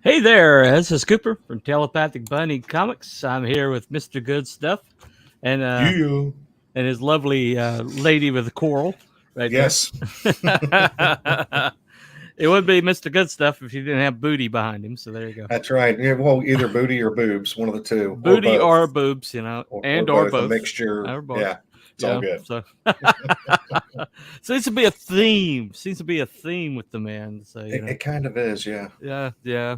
Hey there, this is Cooper from Telepathic Bunny Comics. I'm here with Mr. Good Stuff and You. his lovely lady with the coral right there. Yes. It would be Mr. Good Stuff if he didn't have booty behind him. So there you go. That's right. Yeah, well, either booty or boobs, one of the two, or Booty both, or boobs, or or both. mixture. Or both. Yeah, it's all good. So seems to be a theme. Seems to be a theme with the man. So It kind of is, yeah. yeah.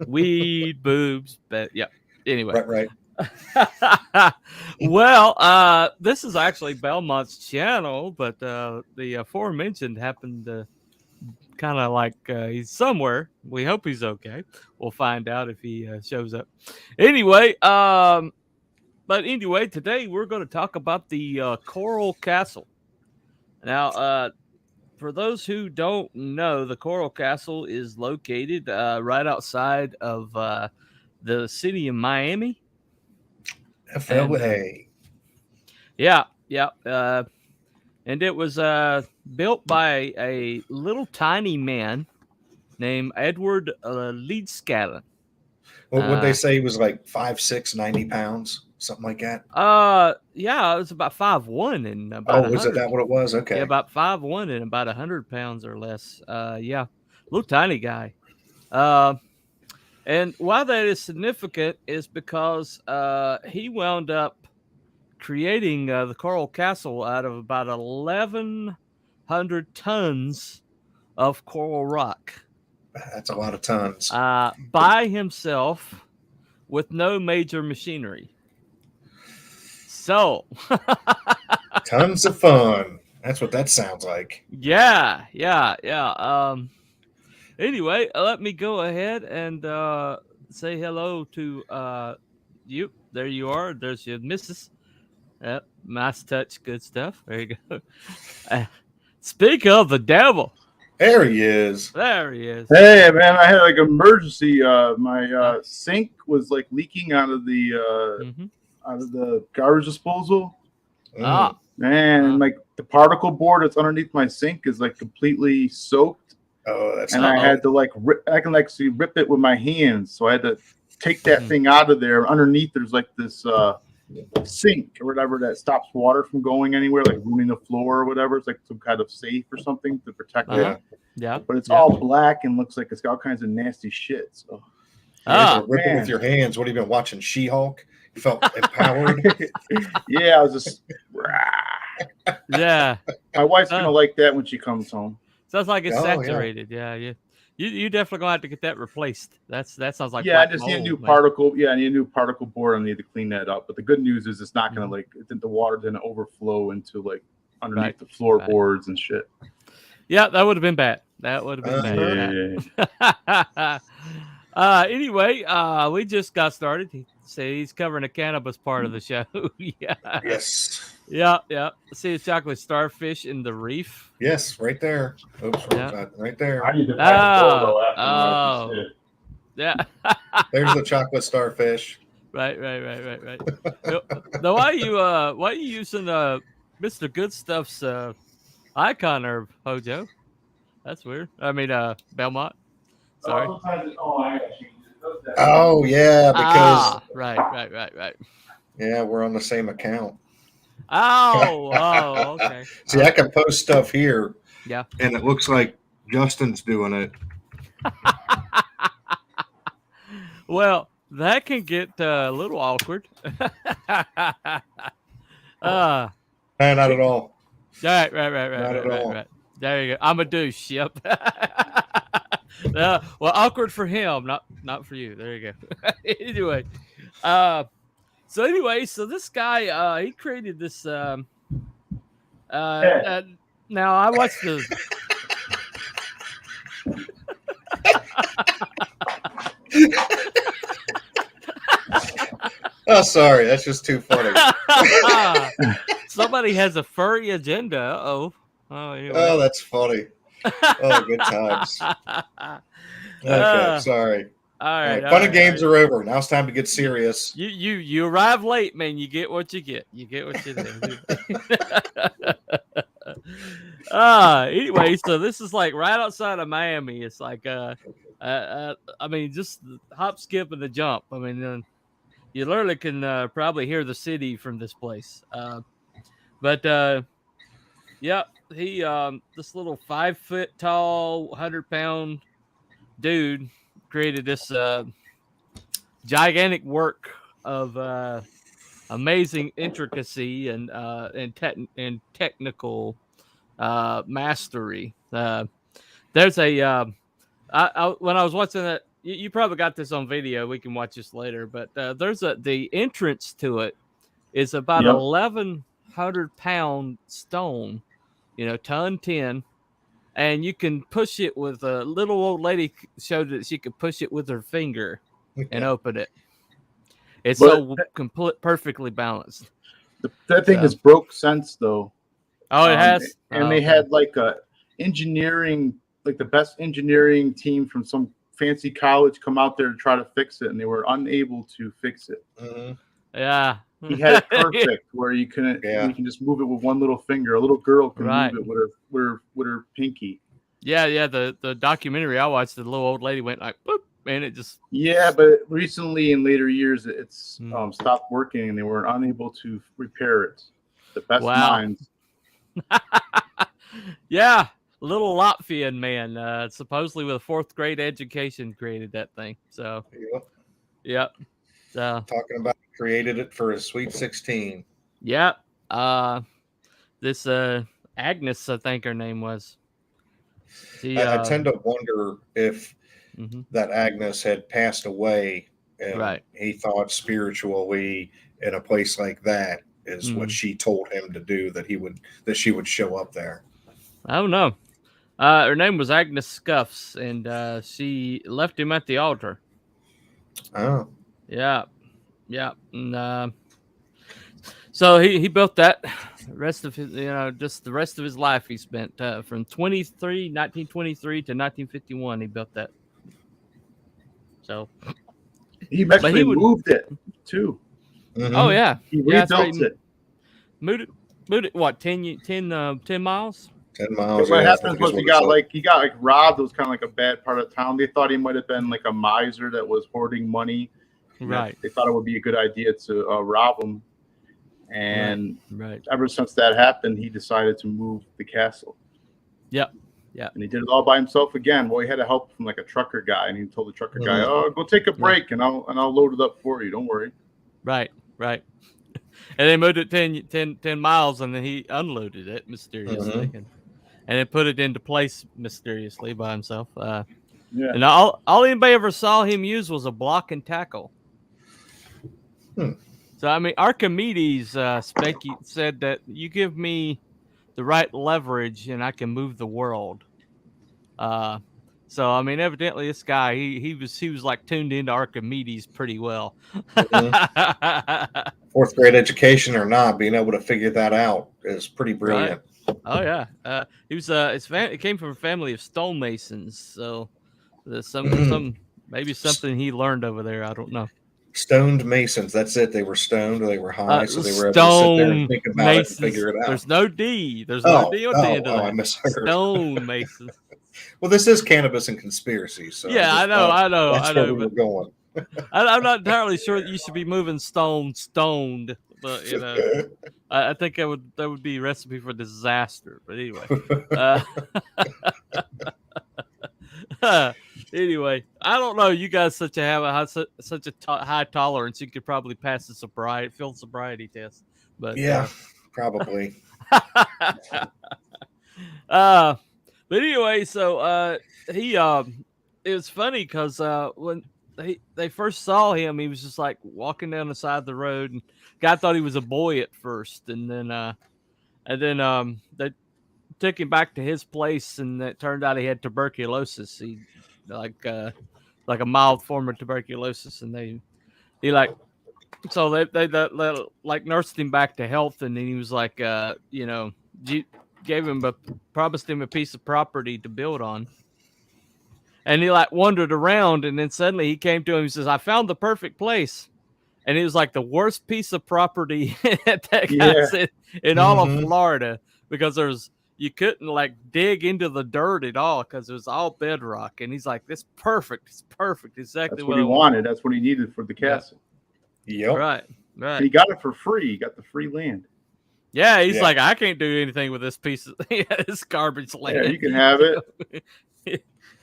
Weed, boobs, but yeah. Anyway. Right. Well, this is actually Belmont's channel, but the aforementioned happened to kind of like he's somewhere. We hope he's okay. We'll find out if he shows up. Anyway, but anyway, today we're going to talk about the Coral Castle. Now, for those who don't know, the Coral Castle is located right outside of the city of Miami. FLA. Yeah. And it was built by a little tiny man named Edward Leedskalnin. What would they say? He was like 5'6", 90 pounds, something like that. Yeah, it was about 5'1" and about. Oh, was it that what it was? Okay. Yeah, about 5'1" and about 100 pounds or less. Yeah, little tiny guy. And why that is significant is because he wound up creating the Coral Castle out of about 1,100 tons of coral rock. That's a lot of tons. By himself with no major machinery. So. Tons of fun. That's what that sounds like. Yeah. Anyway, let me go ahead and say hello to you. There you are. There's your missus. Yep, nice touch, good stuff. There you go. Speak of the devil. There he is. There he is. Hey man, I had like emergency. My sink was like leaking out of the garbage disposal. Man, like the particle board that's underneath my sink is like completely soaked. Oh, that's and I had to like I can actually rip it with my hands, so I had to take that thing out of there. Underneath, there's like this sink or whatever that stops water from going anywhere, like ruining the floor or whatever. It's like some kind of safe or something to protect it. Yeah. But it's all black and looks like it's got all kinds of nasty shit. So rip it with your hands. What have you been watching? She-Hulk? You felt empowered? Yeah, I was just yeah. My wife's gonna like that when she comes home. Sounds like it's saturated. Yeah. You definitely gonna have to get that replaced. That sounds like I just need a new particle. Yeah, I need a new particle board. I need to clean that up. But the good news is it's not gonna the water didn't overflow into like underneath the floorboards and shit. Yeah, that would have been bad. That would have been bad. Anyway, we just got started. He's covering the cannabis part of the show. Yeah. Yes. Yeah. See the chocolate starfish in the reef. Yes, right there. Oops, right there. I need to find yeah. There's the chocolate starfish. Right. Now, why are you using Mr. Good Stuff's icon there, Hojo? That's weird. I mean, Belmont. Sorry. Oh yeah, because right. Yeah, we're on the same account. Oh, okay. See, I can post stuff here. Yeah. And it looks like Justin's doing it. Well, that can get a little awkward. Not at all. Right. all. Right. There you go. I'm a douche. Yep. Well, awkward for him, not for you. There you go. Anyway, so this guy, he created this. Now I watched the. Oh, sorry, that's just too funny. Somebody has a furry agenda. Anyway. Oh, that's funny. Oh, good times. Okay, sorry. All right. Fun and games are over. Now it's time to get serious. You arrive late, man. You get what you get. You get what you do. Anyway, so this is like right outside of Miami. It's like I mean, just the hop, skip, and the jump. I mean, you literally can probably hear the city from this place. But yeah, he this little 5 foot tall, 100-pound dude created this gigantic work of amazing intricacy and technical mastery. There's a when I was watching that, you probably got this on video. We can watch this later, but there's the entrance to it is about 1,100-pound stone, ton 10, and you can push it with a little old lady showed that she could push it with her finger and open it. It's perfectly balanced. That thing is broke sense though. Oh, it has, and they had like a engineering, like the best engineering team from some fancy college come out there to try to fix it, and they were unable to fix it. Mm-hmm. Yeah, he had it perfect where you can just move it with one little finger. A little girl can move it with her pinky. Yeah. The documentary I watched, the little old lady went like boop, and it just but recently in later years it's stopped working, and they were unable to repair it. The best minds. Yeah, little Latvian man, supposedly with a 4th grade education, created that thing. So, yep. Talking about created it for his sweet 16. Yep. This Agnes, I think her name was. I tend to wonder if that Agnes had passed away, and he thought spiritually in a place like that is what she told him to do, that she would show up there. I don't know. Her name was Agnes Scuffs, and she left him at the altar. Oh. Yeah. And so he built that. The rest of his, just the rest of his life he spent from 1923 to 1951. He built that. So he actually moved it too. Mm-hmm. Oh yeah, he rebuilt it. Moved it. What 10 miles? 10 miles. What happens was he got robbed. It was kind of like a bad part of town. They thought he might have been like a miser that was hoarding money. Right. They thought it would be a good idea to rob him. And ever since that happened, he decided to move the castle. Yep. And he did it all by himself again. Well, he had help from like a trucker guy, and he told the trucker guy, "Oh, go take a break, and I'll load it up for you. Don't worry." Right. And they moved it 10 miles, and then he unloaded it mysteriously, and then put it into place mysteriously by himself. And all anybody ever saw him use was a block and tackle. So I mean, Archimedes said that you give me the right leverage, and I can move the world. So I mean, evidently this guy he was like tuned into Archimedes pretty well. 4th grade education or not, being able to figure that out is pretty brilliant. Right. Oh yeah, he was it came from a family of stonemasons, so there's some maybe something he learned over there. I don't know. Stoned masons. That's it. They were stoned or they were high, so they were able to sit there and think about it and figure it out. There's no D. There's no D on the end of that. I misheard. Stone masons. Well, this is Cannabis and Conspiracies. So yeah, I know. That's where we were going. I'm not entirely sure that you should be moving stoned, but I think that would be a recipe for disaster. But anyway, anyway, I don't know. You guys such a high tolerance. You could probably pass the field sobriety test. But yeah, probably. But anyway, so he it was funny because when they first saw him, he was just like walking down the side of the road, and guy thought he was a boy at first, and then they took him back to his place, and it turned out he had tuberculosis. He like a mild form of tuberculosis, and they like nursed him back to health, and then he was like promised him a piece of property to build on. And he like wandered around, and then suddenly he came to him. He says, "I found the perfect place." And it was like the worst piece of property that guy said in all of Florida, because you couldn't like dig into the dirt at all because it was all bedrock. And he's like, "This perfect. It's perfect. Exactly That's what he wanted. That's what he needed for the castle. Yep. Right. Right. And he got it for free. He got the free land. Yeah, he's like, I can't do anything with this piece of this garbage land. Yeah, you can have it.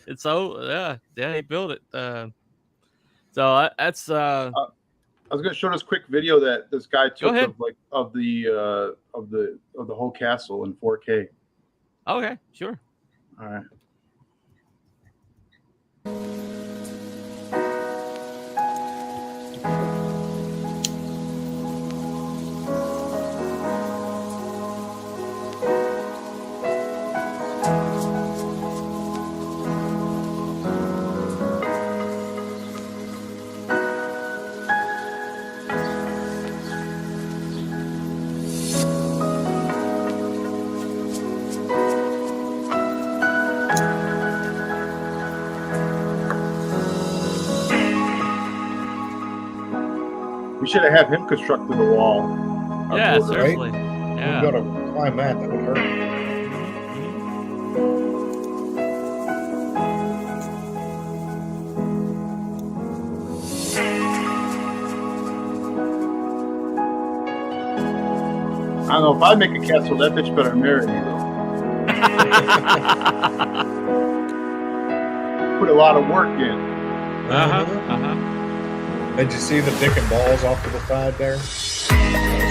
It's so he built it. So that's. I was going to show this quick video that this guy took of the whole castle in 4K. Okay, sure. All right. We should have him constructed a wall. Yeah, certainly. Right? Yeah. We've got to climb that. That would hurt. I don't know. If I make a castle, that bitch better marry me, though. Put a lot of work in. Did you see the dick and balls off to the side there? It's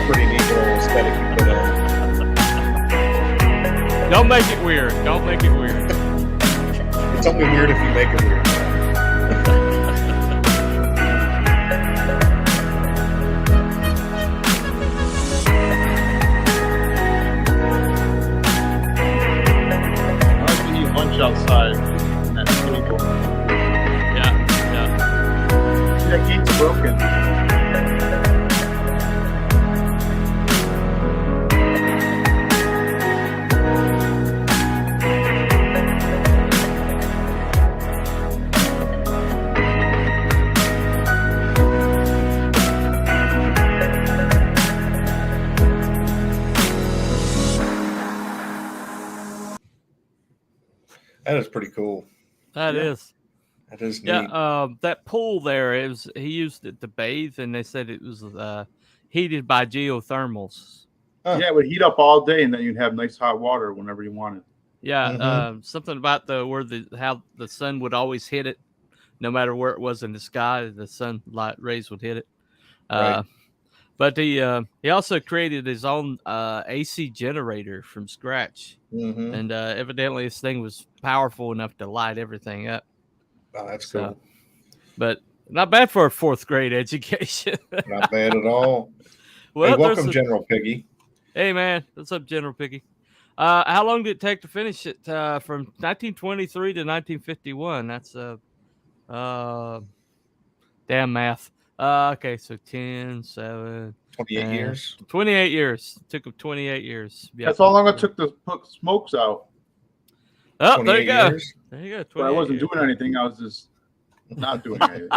pretty neat little aesthetic you put on. Don't make it weird. Don't make it weird. It's only weird if you make it weird. I like when you lunch outside. That's really cool. Yeah. See, that gate's broken. That is pretty cool. That is. That is neat. Yeah, that pool there, he used it to bathe, and they said it was heated by geothermals. Yeah, it would heat up all day, and then you'd have nice hot water whenever you wanted. Yeah, something about how the sun would always hit it, no matter where it was in the sky, the sunlight rays would hit it. Right. But he also created his own AC generator from scratch, and evidently this thing was powerful enough to light everything up. Oh, that's cool. But not bad for a 4th grade education. Not bad at all. Well, hey, welcome, General Piggy. Hey, man. What's up, General Piggy? How long did it take to finish it? From 1923 to 1951. That's damn math. Okay, so 10, 7, 28 years. 28 years. It took him 28 years. Yep. That's how long it took to put smokes out. Oh, there you go. Years. There you go. But I wasn't doing anything. I was just not doing anything.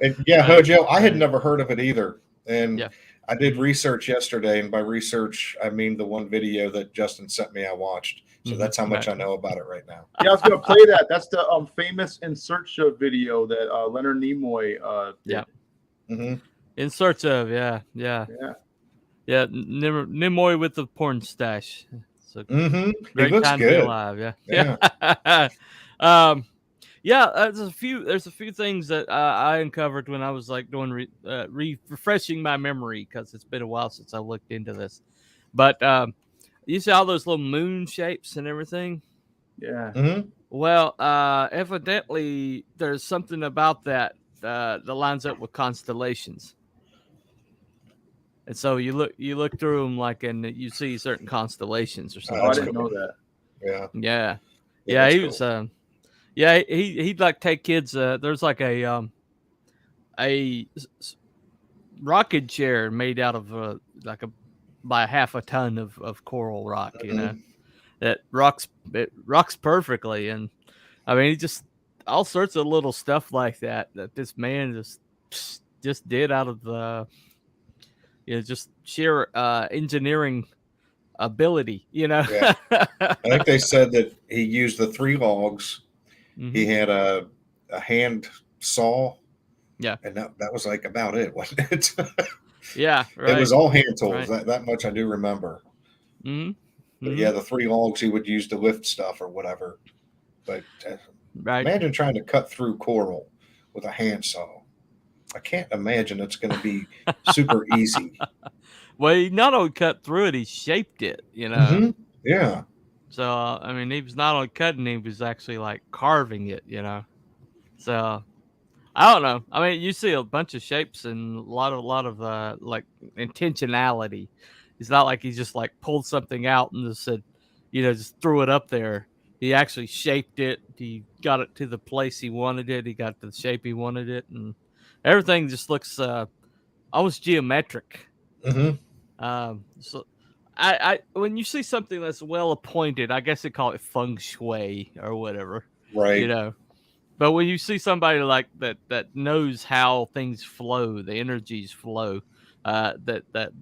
And yeah, Hojo, I had never heard of it either. And yeah. I did research yesterday, and by research, I mean the one video that Justin sent me I watched. So that's how much I know about it right now. Yeah, I was going to play that. That's the famous In Search Of video that Leonard Nimoy did. Yeah. In Search Of, yeah. Nimoy with the porn stash. So He looks good. To be alive, yeah. There's a few things that I uncovered when I was like doing refreshing my memory, because it's been a while since I looked into this. But you see all those little moon shapes and everything? Yeah. Well, evidently there's something about that that lines up with constellations. And so you look through them and you see certain constellations or something. Oh, I didn't know that. Yeah. He was he'd like take kids. There's like a rocket chair made out of by half a ton of coral rock, you know, that rocks perfectly. And I mean, just all sorts of little stuff like that this man just did out of the just sheer engineering ability, you know. Yeah. I think they said that he used the 3 logs. Mm-hmm. He had a hand saw. Yeah. And that was like about it, wasn't it? Yeah, right. It was all hand tools. Right. That much I do remember. Mm-hmm. But yeah, the 3 logs he would use to lift stuff or whatever. But imagine trying to cut through coral with a handsaw. I can't imagine it's going to be super easy. Well, he not only cut through it, he shaped it, you know. Mm-hmm. Yeah. So, I mean, he was not only cutting, he was actually like carving it, you know. So, I don't know. I mean, you see a bunch of shapes and a lot of like intentionality. It's not like he just like pulled something out and just said, you know, just threw it up there. He actually shaped it. He got it to the place he wanted it. He got the shape he wanted it, and everything just looks almost geometric. Mm-hmm. So I when you see something that's well appointed, I guess they call it feng shui or whatever, right? You know. But when you see somebody like that knows how things flow, the energies flow, that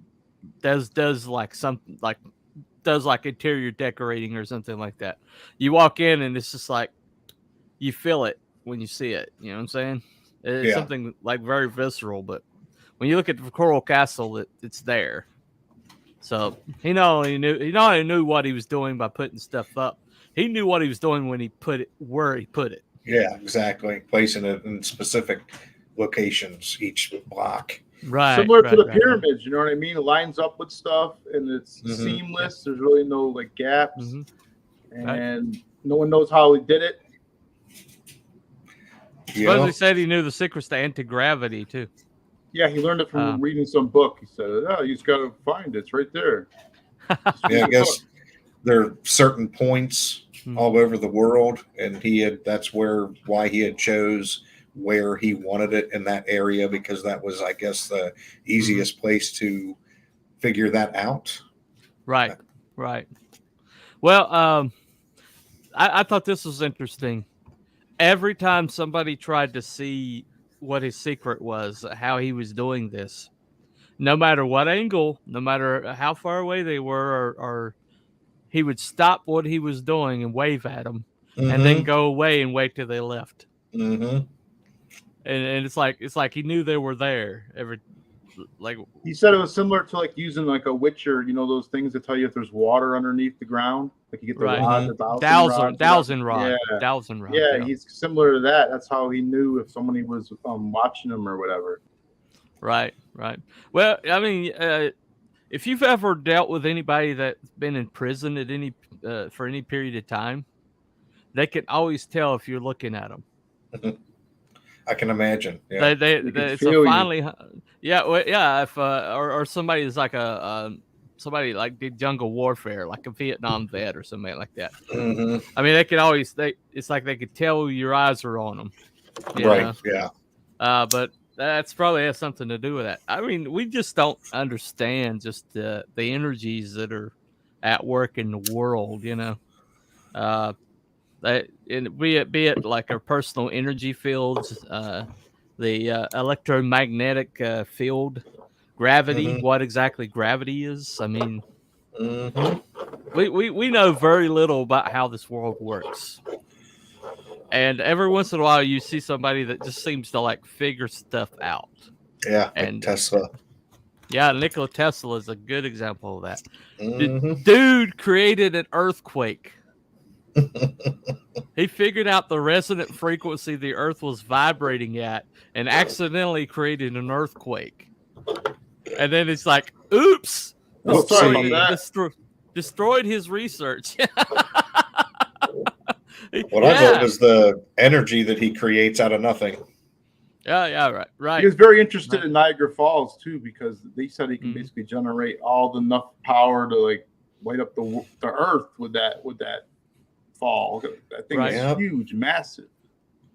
does like something like does like interior decorating or something like that. You walk in and it's just like you feel it when you see it. You know what I'm saying? It's something like very visceral. But when you look at the Coral Castle, it's there. So he not only knew what he was doing by putting stuff up. He knew what he was doing when he put it where he put it. Yeah, exactly. Placing it in specific locations, each block. Right. Similar to the pyramids, you know what I mean? It lines up with stuff and it's seamless. There's really no like gaps. And no one knows how he did it. Suppose he said he knew the secrets to anti-gravity too. Yeah, he learned it from reading some book. He said, "Oh, you just gotta find it. It's right there." Yeah, I guess there are certain points all over the world, and that's why he had chose where he wanted it in that area, because that was, I guess, the easiest place to figure that out. Right. Well, I thought this was interesting. Every time somebody tried to see what his secret was, how he was doing this, no matter what angle, no matter how far away they were, or he would stop what he was doing and wave at them, and then go away and wait till they left. And it's like he knew they were there. He said it was similar to like using like a witcher, you know, those things that tell you if there's water underneath the ground. Like you get the dowsing rod. Yeah, he's similar to that. That's how he knew if somebody was watching him or whatever. Right. Well, I mean, if you've ever dealt with anybody that's been in prison at any for any period of time, they can always tell if you're looking at them. I can imagine. Yeah, it's a finally. If or somebody is like somebody like did jungle warfare, like a Vietnam vet or something like that. I mean, they can always it's like they could tell your eyes are on them. Right. Yeah. But that's probably has something to do with that. I mean, we just don't understand just the energies that are at work in the world, you know. Be it like our personal energy fields, the electromagnetic field, gravity, what exactly gravity is. I mean, we know very little about how this world works. And every once in a while, you see somebody that just seems to like figure stuff out. Yeah, and Tesla. Yeah, Nikola Tesla is a good example of that. The dude created an earthquake. He figured out the resonant frequency the Earth was vibrating at and accidentally created an earthquake. And then it's like, oops! Destroyed his research. What I thought was the energy that he creates out of nothing. Yeah, right. He was very interested in Niagara Falls too, because they said he can basically generate all enough power to like light up the Earth with that fall. That thing is huge, massive.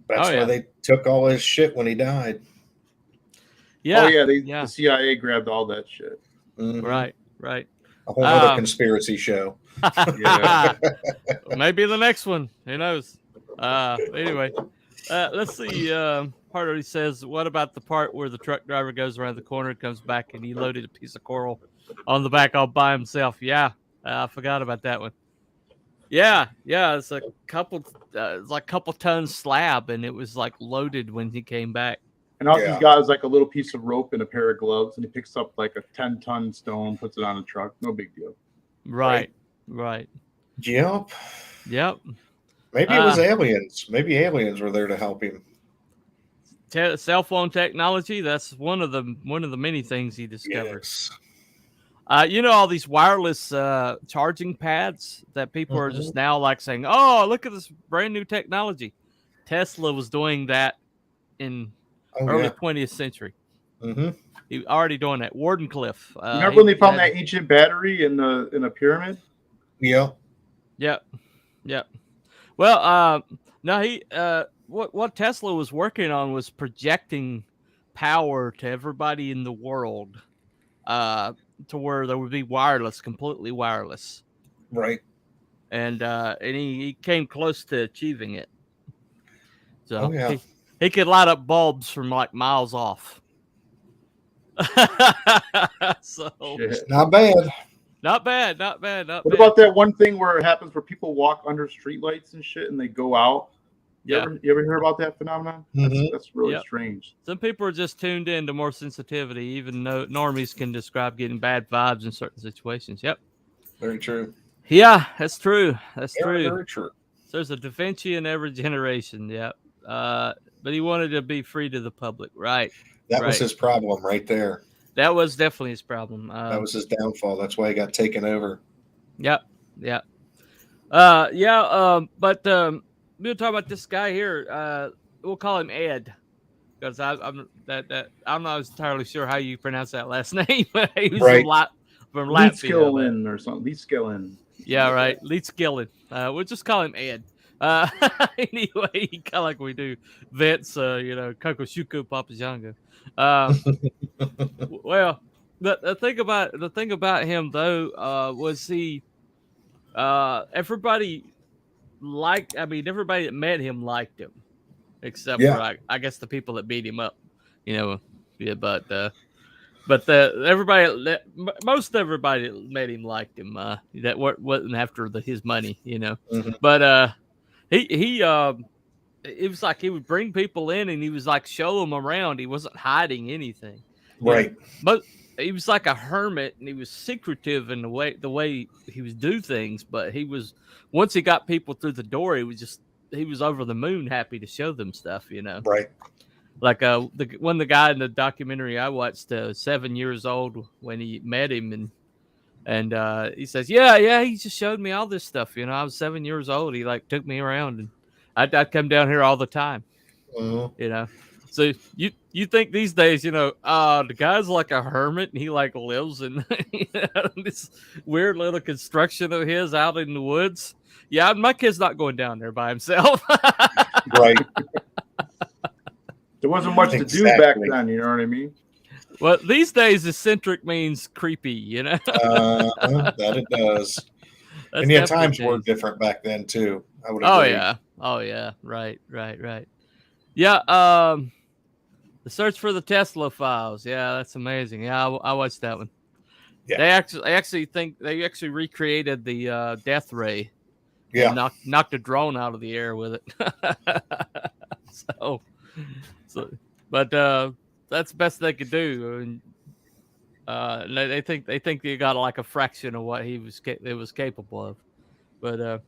That's why they took all his shit when he died. Yeah. The CIA grabbed all that shit. Right. A whole other conspiracy show. Maybe the next one. Who knows? Anyway, let's see. Part of it says, what about the part where the truck driver goes around the corner, comes back, and he loaded a piece of coral on the back all by himself? Yeah. I forgot about that one. Yeah, it's a couple, it's like a couple ton slab, and it was like loaded when he came back. And all he's got is like a little piece of rope and a pair of gloves, and he picks up like a 10-ton stone, puts it on a truck. No big deal. Right. Yep. Maybe it was aliens. Maybe aliens were there to help him. Cell phone technology, that's one of the many things he discovered. Yes. All these wireless charging pads that people are just now like saying, oh, look at this brand new technology. Tesla was doing that in early 20th century. He was already doing that. Wardenclyffe. Remember when they found that ancient battery in a pyramid? Yeah. Yep. Well, no, what Tesla was working on was projecting power to everybody in the world, to where there would be completely wireless. Right. And he came close to achieving it. So he could light up bulbs from like miles off. So not bad. Not bad. What about that one thing where it happens where people walk under streetlights and shit and they go out? You ever hear about that phenomenon? That's really strange. Some people are just tuned in to more sensitivity, even though normies can describe getting bad vibes in certain situations. Yep. Very true. Yeah, that's true. Very true. So there's a Da Vinci in every generation. Yep. But he wanted to be free to the public. Right. That was his problem right there. That was definitely his problem. That was his downfall. That's why he got taken over. Yep. But we'll talk about this guy here. We'll call him Ed, because I'm not entirely sure how you pronounce that last name. He was from Latvia. Leedskalnin or something. Leedskalnin. Yeah, right. Leedskalnin. We'll just call him Ed. Anyway, kind of like we do vets, Koko Shuko Papajango. Well, the thing about him though, was he, everybody that met him liked him, except for I guess the people that beat him up, but most everybody that met him liked him. That wasn't after his money, but he it was like he would bring people in and he was like show them around. He wasn't hiding anything. Right. But he was like a hermit and he was secretive in the way he would do things. But once he got people through the door, he was over the moon happy to show them stuff, Right. Like the guy in the documentary I watched, 7 years old when he met him and he says, yeah, he just showed me all this stuff. I was 7 years old. He like took me around and I'd come down here all the time. So you think these days, the guy's like a hermit and he like lives in this weird little construction of his out in the woods. Yeah, my kid's not going down there by himself. Right. There wasn't much to do back then, you know what I mean? Well, these days, eccentric means creepy, That it does. And yeah, times were different back then too. I would agree. Oh yeah. Right. Yeah. The search for the Tesla files. Yeah, that's amazing. Yeah, I watched that one. Yeah. They actually recreated the death ray. Yeah. And knocked a drone out of the air with it. But that's the best they could do. And they think they got like a fraction of what it was capable of. But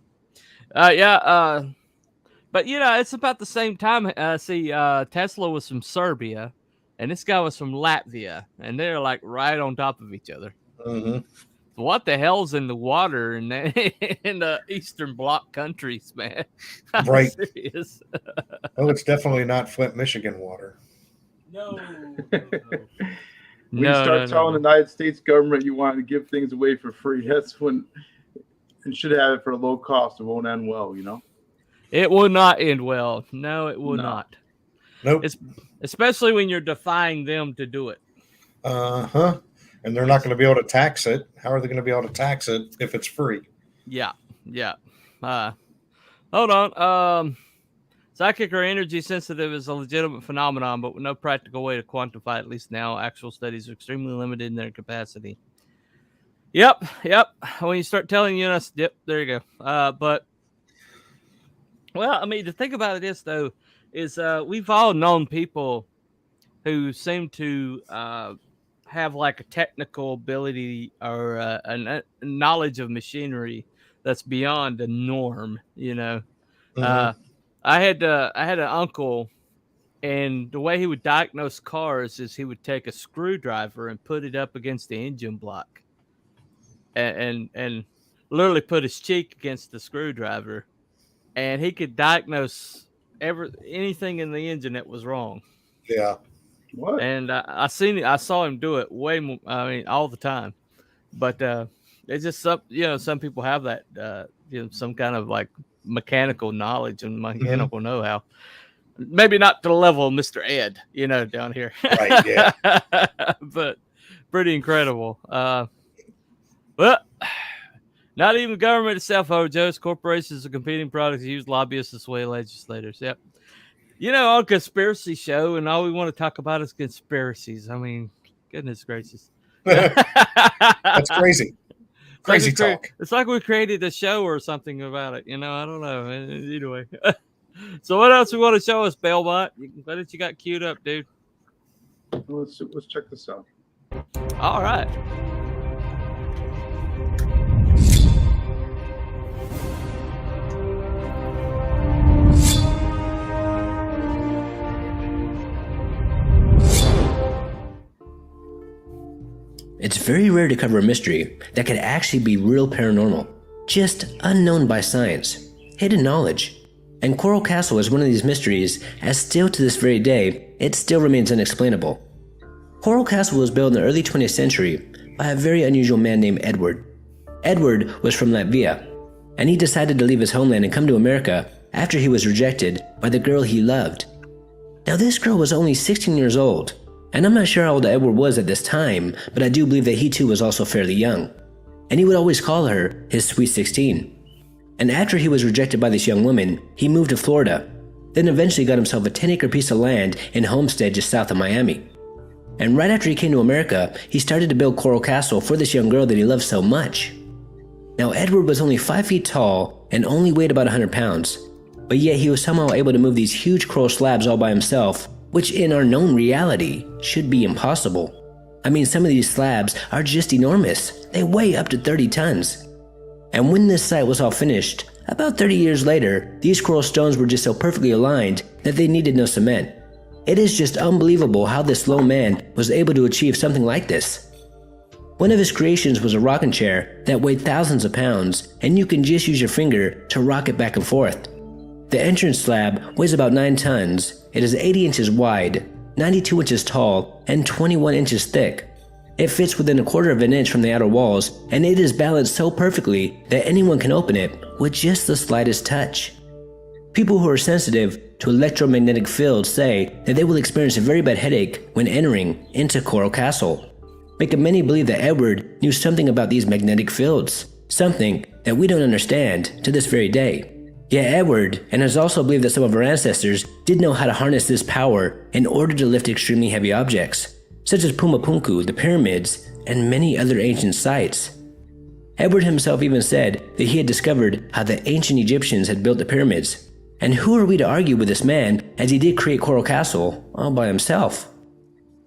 but it's about the same time. Tesla was from Serbia, and this guy was from Latvia, and they're like right on top of each other. What the hell's in the water in the Eastern Bloc countries, man? Right. Serious. Oh, it's definitely not Flint, Michigan water. No. When you start telling the United States government you want to give things away for free, that's when you should have it for a low cost. It won't end well, It will not end well. No, it will not. Nope. Especially when you're defying them to do it. And they're not going to be able to tax it. How are they going to be able to tax it if it's free? Yeah. Hold on. Psychic or energy sensitive is a legitimate phenomenon, but with no practical way to quantify it, at least now. Actual studies are extremely limited in their capacity. Yep. When you start telling units, yep, there you go. But well, I mean, the thing about it is though, is we've all known people who seem to have like a technical ability or a knowledge of machinery that's beyond the norm. I had an uncle, and the way he would diagnose cars is he would take a screwdriver and put it up against the engine block, and literally put his cheek against the screwdriver, and he could diagnose anything in the engine that was wrong. Yeah. What? And I saw him do it way more. I mean, all the time. But it's just some people have that some kind of like mechanical knowledge and mechanical know-how. Maybe not to the level of Mr. Ed, down here. Right. Yeah. But pretty incredible. Well, not even the government itself, Joe's corporations and competing products use lobbyists to sway legislators. Yep. On Conspiracy Show, and all we want to talk about is conspiracies. I mean, goodness gracious. That's crazy. Crazy talk. It's like we created a show or something about it. I don't know. Anyway. So what else we want to show us, Belmont? What did you got queued up, dude? Let's check this out. All right. It's very rare to cover a mystery that could actually be real paranormal, just unknown by science, hidden knowledge. And Coral Castle is one of these mysteries, as still to this very day, it still remains unexplainable. Coral Castle was built in the early 20th century by a very unusual man named Edward. Edward was from Latvia, and he decided to leave his homeland and come to America after he was rejected by the girl he loved. Now this girl was only 16 years old, and I'm not sure how old Edward was at this time, but I do believe that he too was also fairly young. And he would always call her his Sweet 16. And after he was rejected by this young woman, he moved to Florida, then eventually got himself a 10-acre piece of land in Homestead just south of Miami. And right after he came to America, he started to build Coral Castle for this young girl that he loved so much. Now Edward was only 5 feet tall and only weighed about 100 pounds, but yet he was somehow able to move these huge coral slabs all by himself, which in our known reality should be impossible. I mean, some of these slabs are just enormous. They weigh up to 30 tons. And when this site was all finished, about 30 years later, these coral stones were just so perfectly aligned that they needed no cement. It is just unbelievable how this lone man was able to achieve something like this. One of his creations was a rocking chair that weighed thousands of pounds, and you can just use your finger to rock it back and forth. The entrance slab weighs about 9 tons. It is 80 inches wide, 92 inches tall, and 21 inches thick. It fits within 1/4 of an inch from the outer walls, and it is balanced so perfectly that anyone can open it with just the slightest touch. People who are sensitive to electromagnetic fields say that they will experience a very bad headache when entering into Coral Castle, making many believe that Edward knew something about these magnetic fields, something that we don't understand to this very day. Yet Edward, and has also believed that some of our ancestors did know how to harness this power in order to lift extremely heavy objects, such as Pumapunku, the pyramids, and many other ancient sites. Edward himself even said that he had discovered how the ancient Egyptians had built the pyramids. And who are we to argue with this man, as he did create Coral Castle all by himself?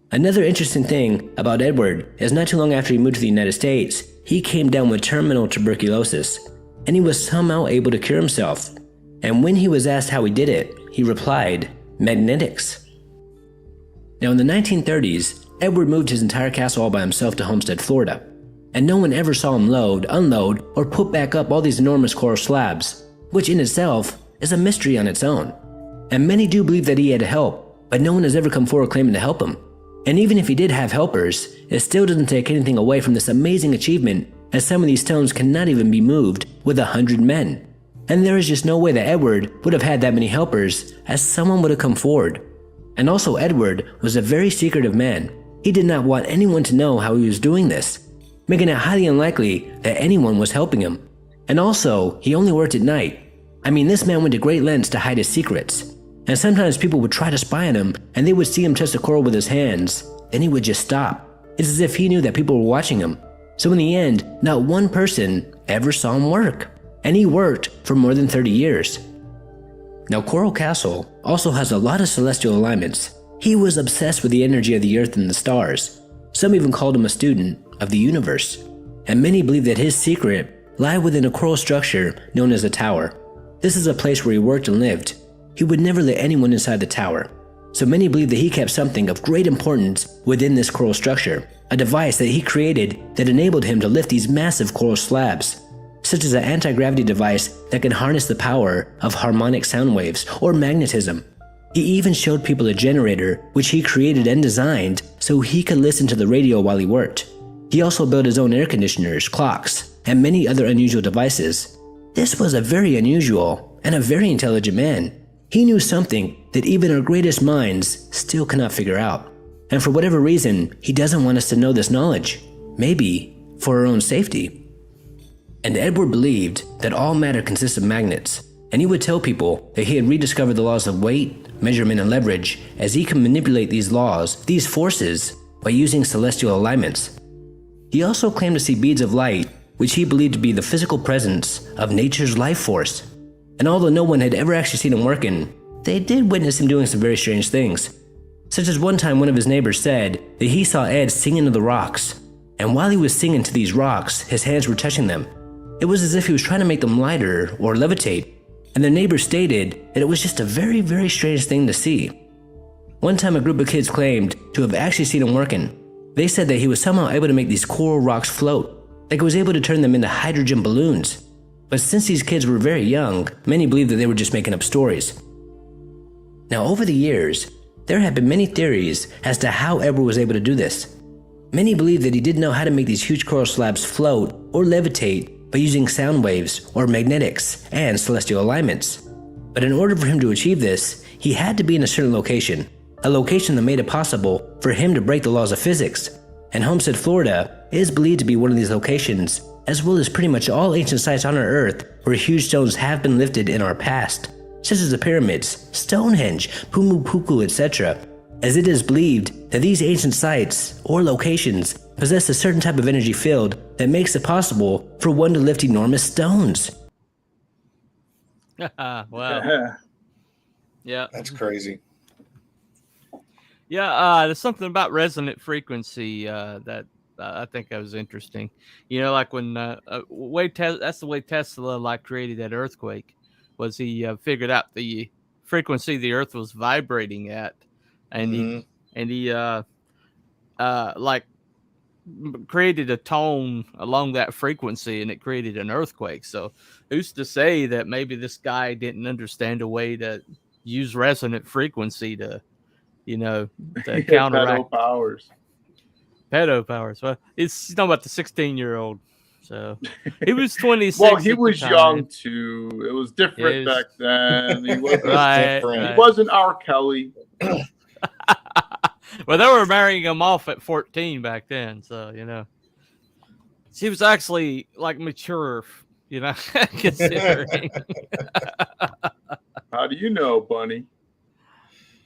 Another interesting thing about Edward is not too long after he moved to the United States, he came down with terminal tuberculosis, and he was somehow able to cure himself. And when he was asked how he did it, he replied, magnetics. Now in the 1930s, Edward moved his entire castle all by himself to Homestead, Florida, and no one ever saw him load, unload, or put back up all these enormous coral slabs, which in itself is a mystery on its own. And many do believe that he had help, but no one has ever come forward claiming to help him. And even if he did have helpers, it still doesn't take anything away from this amazing achievement, as some of these stones cannot even be moved with 100 men. And there is just no way that Edward would have had that many helpers, as someone would have come forward. And also Edward was a very secretive man. He did not want anyone to know how he was doing this, making it highly unlikely that anyone was helping him. And also, he only worked at night. I mean, this man went to great lengths to hide his secrets. And sometimes people would try to spy on him, and they would see him touch the coral with his hands. Then he would just stop. It's as if he knew that people were watching him. So in the end, not one person ever saw him work. And he worked for more than 30 years. Now, Coral Castle also has a lot of celestial alignments. He was obsessed with the energy of the earth and the stars. Some even called him a student of the universe. And many believe that his secret lied within a coral structure known as a tower. This is a place where he worked and lived. He would never let anyone inside the tower. So many believe that he kept something of great importance within this coral structure, a device that he created that enabled him to lift these massive coral slabs, such as an anti-gravity device that can harness the power of harmonic sound waves or magnetism. He even showed people a generator which he created and designed so he could listen to the radio while he worked. He also built his own air conditioners, clocks, and many other unusual devices. This was a very unusual and a very intelligent man. He knew something that even our greatest minds still cannot figure out. And for whatever reason, he doesn't want us to know this knowledge. Maybe for our own safety. And Edward believed that all matter consists of magnets, and he would tell people that he had rediscovered the laws of weight, measurement, and leverage, as he can manipulate these laws, these forces, by using celestial alignments. He also claimed to see beads of light, which he believed to be the physical presence of nature's life force. And although no one had ever actually seen him working, they did witness him doing some very strange things. Such as one time one of his neighbors said that he saw Ed singing to the rocks, and while he was singing to these rocks, his hands were touching them. It was as if he was trying to make them lighter or levitate, and their neighbor stated that it was just a very, very strange thing to see. One time a group of kids claimed to have actually seen him working. They said that he was somehow able to make these coral rocks float, like he was able to turn them into hydrogen balloons. But since these kids were very young, many believed that they were just making up stories. Now, over the years, there have been many theories as to how Edward was able to do this. Many believe that he didn't know how to make these huge coral slabs float or levitate by using sound waves or magnetics and celestial alignments. But in order for him to achieve this, he had to be in a certain location, a location that made it possible for him to break the laws of physics. And Homestead, Florida is believed to be one of these locations, as well as pretty much all ancient sites on our Earth where huge stones have been lifted in our past, such as the pyramids, Stonehenge, Pumupuku, etc., as it is believed that these ancient sites or locations possess a certain type of energy field that makes it possible for one to lift enormous stones. Wow. Yeah. That's crazy. Yeah, there's something about resonant frequency that I think that was interesting. You know, like when that's the way Tesla created that earthquake, was he figured out the frequency the Earth was vibrating at, and he created a tone along that frequency, and it created an earthquake. So who's to say that maybe this guy didn't understand a way to use resonant frequency to counteract pedo powers. Well, it's not about the 16-year-old. So he was 26. Well, he was young too. It was different back then. He wasn't different. He wasn't R. Kelly. Well, they were marrying him off at 14 back then, so she was actually mature, considering. How do you know, Bunny?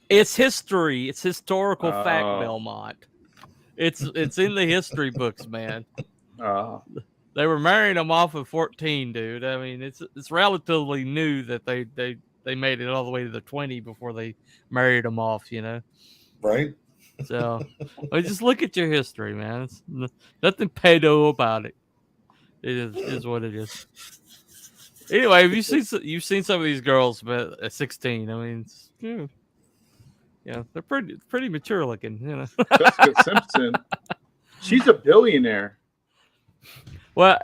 It's history. It's historical fact, Belmont. It's in the history books, man. They were marrying him off at 14, dude. I mean, it's relatively new that they made it all the way to the 20 before they married him off, Right. So, just look at your history, man. It's nothing pedo about it. It is what it is. Anyway, you've seen some of these girls, but at 16, I mean, they're pretty mature looking, Jessica Simpson, she's a billionaire. Well,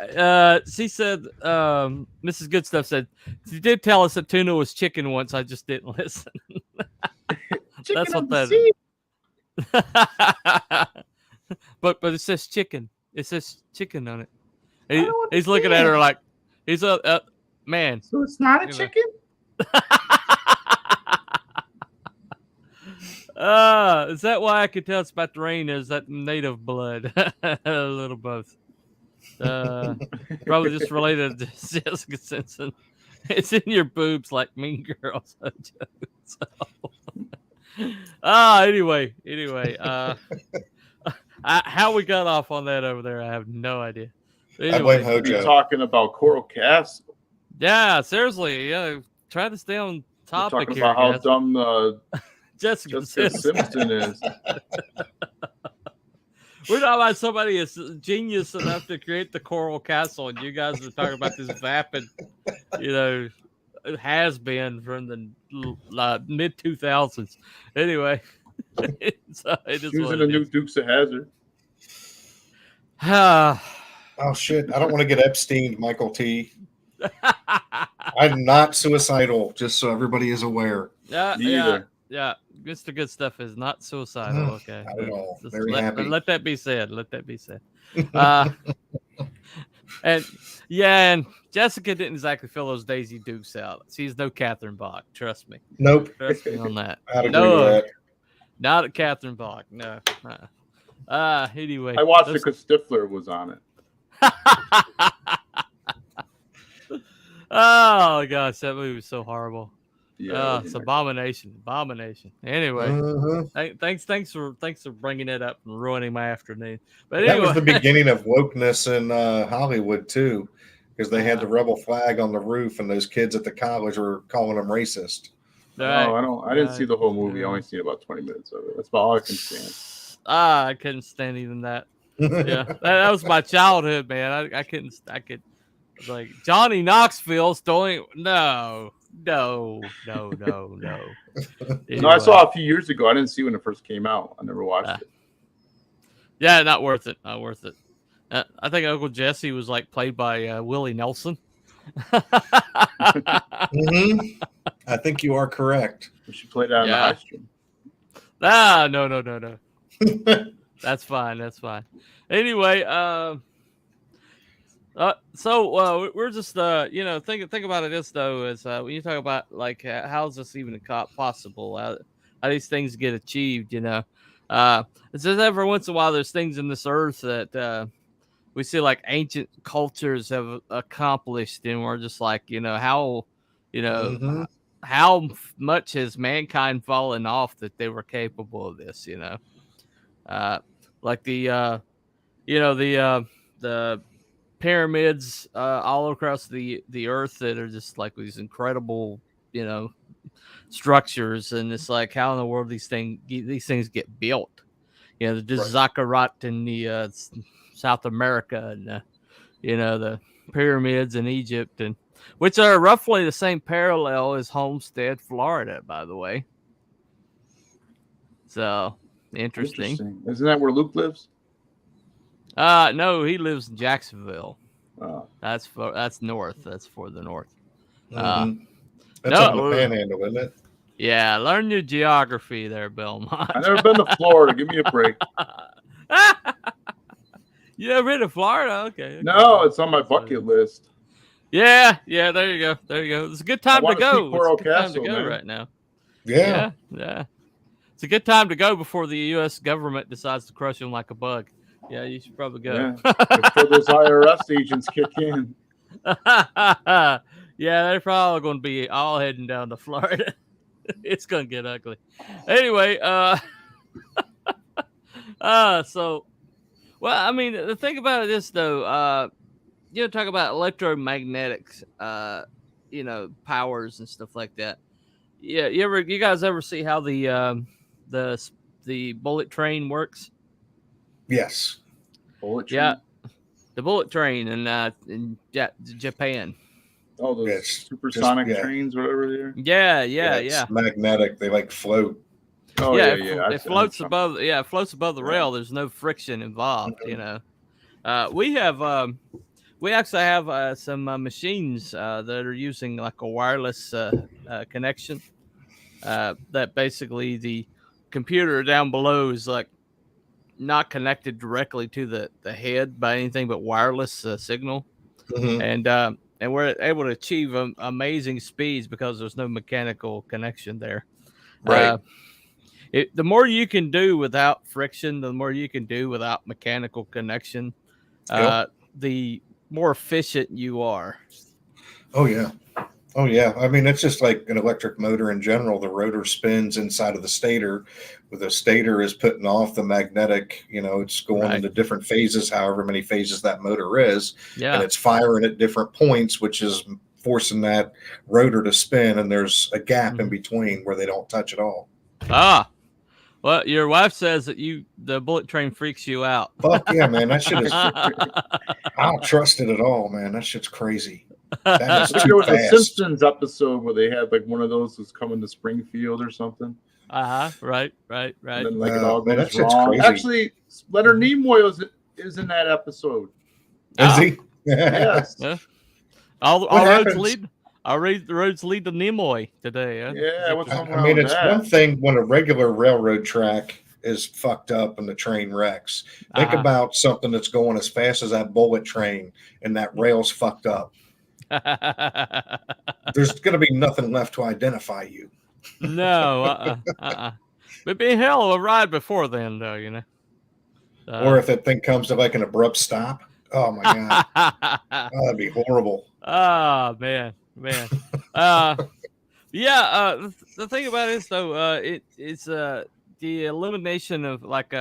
she said, Mrs. Good Stuff said, she did tell us that tuna was chicken once. I just didn't listen. That's what that is. But it says chicken. It says chicken on it. He's looking at her like he's a man. So it's not a chicken? Is that why I could tell it's about to rain? Is that native blood? A little both. Probably just related to Jessica Simpson. It's in your boobs like Mean Girls. Anyway. How we got off on that over there, I have no idea. Anyway, I blame Hojo. You're talking about Coral Castle. Yeah, seriously. Yeah, try to stay on topic. We're talking about how dumb Jessica Simpson is. We're talking about somebody is genius enough to create the Coral Castle, and you guys are talking about this vapid, has been from the mid 2000s. Anyway, so it is using a new Dukes of Hazzard. Oh shit! I don't want to get Epstein, Michael T. I'm not suicidal, just so everybody is aware. Yeah. Mr. Good Stuff is not suicidal. Okay, not at all. Very happy. Let that be said. And Jessica didn't exactly fill those Daisy Dukes out. She's no Catherine Bach. Trust me. Nope. Trust me on that. I'd agree with that. Not a Catherine Bach. No. Anyway, I watched it because Stifler was on it. Oh gosh, that movie was so horrible. Yeah, it's abomination. Anyway, thanks for bringing it up and ruining my afternoon. But anyway, that was the beginning of wokeness in Hollywood too, because they had the rebel flag on the roof, and those kids at the college were calling them racist. No, I didn't see the whole movie. I only seen about 20 minutes of it. That's about all I can stand. I couldn't stand even that. Yeah, that was my childhood, man. I could like Johnny Knoxville stealing. No. Anyway. No, I saw it a few years ago. I didn't see when it first came out. I never watched it. Yeah, not worth it. I think Uncle Jesse was like played by Willie Nelson. Mm-hmm. I think you are correct. We should play that on the high stream. No. That's fine. Anyway, so we're just think about it this though is when you talk about like how's this even possible? How these things get achieved? It's just every once in a while there's things in this earth that we see like ancient cultures have accomplished, and we're just like how how much has mankind fallen off that they were capable of this? Like the pyramids all across the earth that are just like these incredible structures, and it's like how in the world these things get built. The Zakarat in the South America, and the pyramids in Egypt, and which are roughly the same parallel as Homestead, Florida, by the way. So interesting. Isn't that where Luke lives? No, he lives in Jacksonville. That's north. That's for the north. Mm-hmm. That's on the Panhandle, isn't it? Yeah, learn your geography there, Belmont. I've never been to Florida. Give me a break. You never been to Florida? Okay. No, it's on my bucket list. Yeah. There you go. It's a good time to go. Coral It's a good time Castle, to go man. right now. Yeah. It's a good time to go before the U.S. government decides to crush him like a bug. Yeah, you should probably go. Yeah. Before those IRS agents kick in. Yeah, they're probably going to be all heading down to Florida. It's going to get ugly. Anyway, so, well, I mean, the thing about it is, though, talk about electromagnetics, powers and stuff like that. Yeah, you guys ever see how the bullet train works? Yes. Bullet train? Yeah, the bullet train in Japan. Oh, those supersonic trains, whatever they are. Yeah. It's magnetic. They like float. Oh yeah. It floats above. Yeah, it floats above the rail. There's no friction involved. We actually have some machines that are using like a wireless connection. That basically the computer down below is like not connected directly to the head by anything but wireless signal, and we're able to achieve amazing speeds because there's no mechanical connection there. Right. The more you can do without friction, the more you can do without mechanical connection, the more efficient you are. Oh yeah. Oh yeah, I mean it's just like an electric motor in general. The rotor spins inside of the stator, where the stator is putting off the magnetic. It's going into different phases, however many phases that motor is, and it's firing at different points, which is forcing that rotor to spin. And there's a gap in between where they don't touch at all. Ah, well, your wife says that the bullet train freaks you out. Fuck yeah, man, that shit is. I don't trust it at all, man. That shit's crazy. That is there was a Simpsons episode where they had like one of those was coming to Springfield or something. Right. And then like it all goes wrong. Crazy. Actually, Leonard Nimoy is in that episode. Is he? Yes. Yeah. All roads lead. The roads lead to Nimoy today. Yeah. I mean, it's one thing when a regular railroad track is fucked up and the train wrecks. Think about something that's going as fast as that bullet train and that rail's fucked up. There's going to be nothing left to identify you. No, It'd be a hell of a ride before then, though, or if that thing comes to like an abrupt stop. Oh my god, that'd be horrible. Oh man. The thing about it is though, it's the elimination of like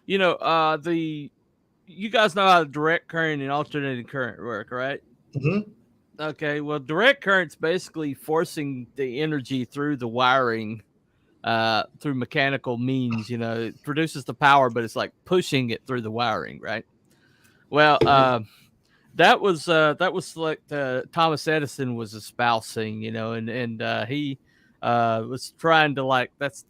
you guys know how direct current and alternating current work, right? Mm-hmm. Okay, well, direct current's basically forcing the energy through the wiring, through mechanical means. It produces the power, but it's like pushing it through the wiring, right? Well, that was like Thomas Edison was espousing, and he was trying to like that's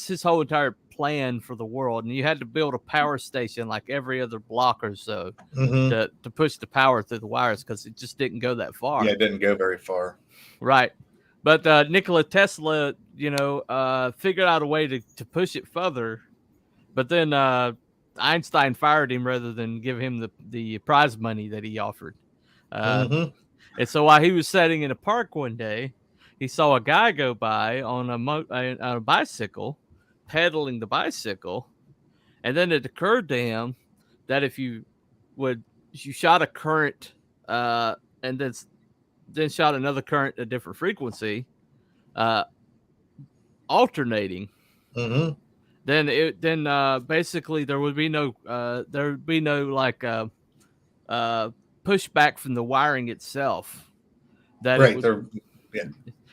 his whole entire plan for the world, and you had to build a power station like every other block or so to push the power through the wires because it just didn't go that far. Yeah, it didn't go very far. Right, but Nikola Tesla, figured out a way to push it further, but then Einstein fired him rather than give him the prize money that he offered. And so while he was sitting in a park one day, he saw a guy go by on a bicycle, pedaling the bicycle, and then it occurred to him that if you shot a current and then shot another current at a different frequency, alternating, then basically there would be no like pushback from the wiring itself.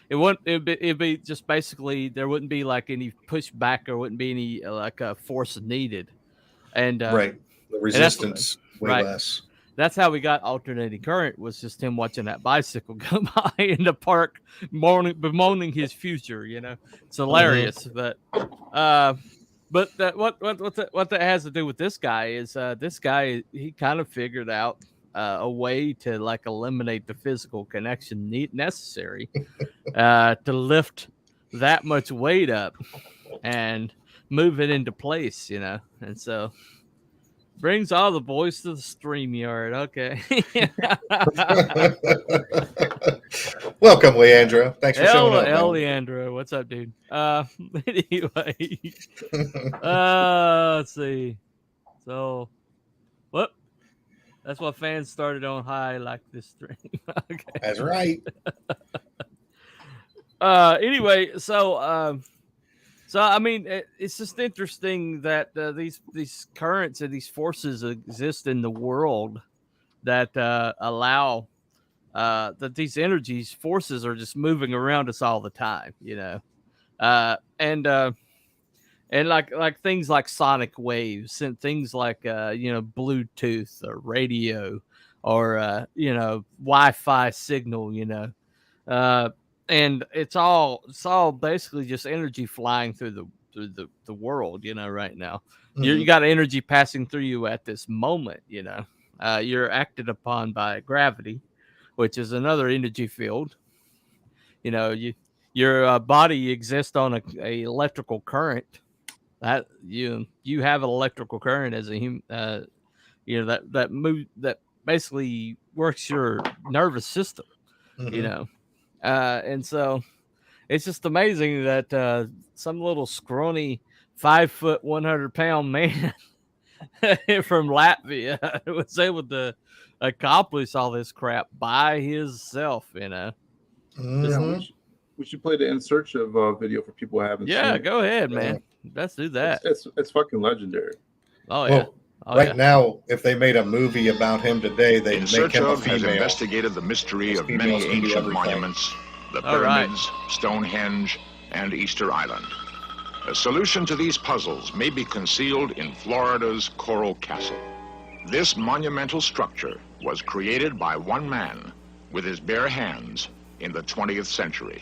It'd be just basically there wouldn't be like any pushback or wouldn't be any like force needed, and the resistance way less. That's how we got alternating current, was just him watching that bicycle go by in the park, bemoaning his future. It's hilarious, but that what that has to do with this guy is this guy, he kind of figured out a way to like eliminate the physical connection necessary to lift that much weight up and move it into place, and so brings all the boys to the stream yard. Okay. Welcome, Leandro. Thanks for showing up. Leandro, what's up, dude? Anyway, let's see. So, what? That's what fans started on high like this stream. Okay. That's right. Anyway, so I mean, it's just interesting that these currents and these forces exist in the world that allow that these energies, forces are just moving around us all the time, and like things like sonic waves and things like Bluetooth or radio or Wi-Fi signal, and it's all basically just energy flying through the world, right now. You got energy passing through you at this moment, you're acted upon by gravity, which is another energy field. Your body exists on a electrical current. That you have an electrical current as a human, that basically works your nervous system, and so it's just amazing that some little scrawny 5 foot 100 pound man from Latvia was able to accomplish all this crap by himself, you know. Yeah, we should play the In Search of video for people who haven't seen it. Go ahead, man. Let's do that. It's fucking legendary. Oh, yeah. Right now, if they made a movie about him today, they'd make him a female. Has investigated the mystery of many ancient monuments, the pyramids, Stonehenge, and Easter Island. A solution to these puzzles may be concealed in Florida's Coral Castle. This monumental structure was created by one man with his bare hands in the 20th century.